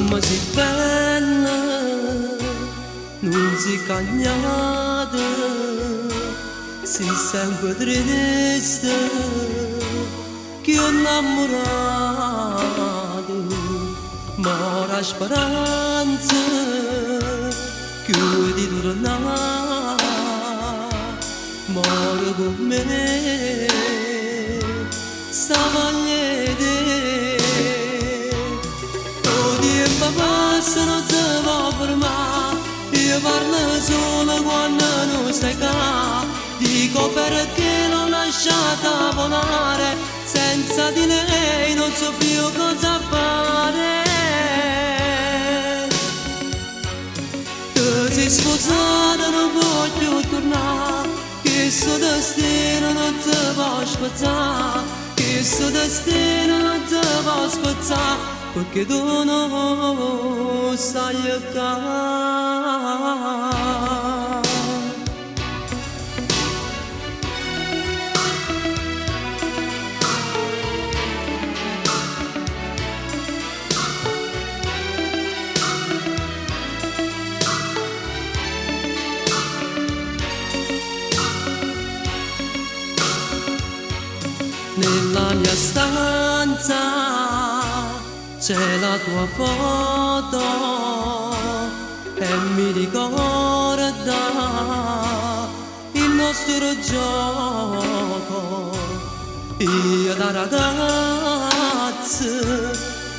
Mamma si bella, non si cagnata, si sempre triste, che ho innamorato, ma la speranza che di tornare, muore con me, stava passa non si può fermare, io parlo solo quando non stai qua, dico perché l'ho lasciata volare, senza di lei non so più cosa fare. Tu sei sposata, non voglio tornare, che sto destino non ti può spazzare, che sto destino non ti può spazzare, perché tu non stai qua. Nella mia stanza c'è la tua foto e mi ricorda il nostro gioco. Io da ragazza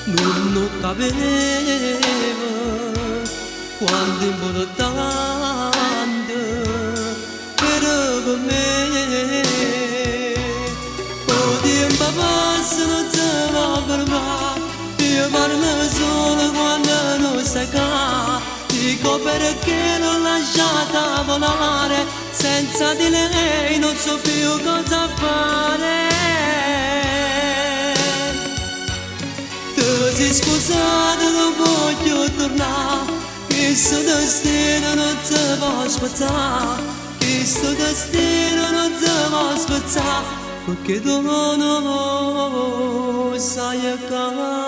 non capivo quanto importante era per me. Oh, tempo passa non si può fermare, io parlo solo quando non stai qua, dico perché l'ho lasciata volare, senza di lei non so più cosa fare. Tu sei sposata, non voglio tornare, che sto destino non ti può spazzare, che sto destino non ti può spazzare, perché tu non sai qua.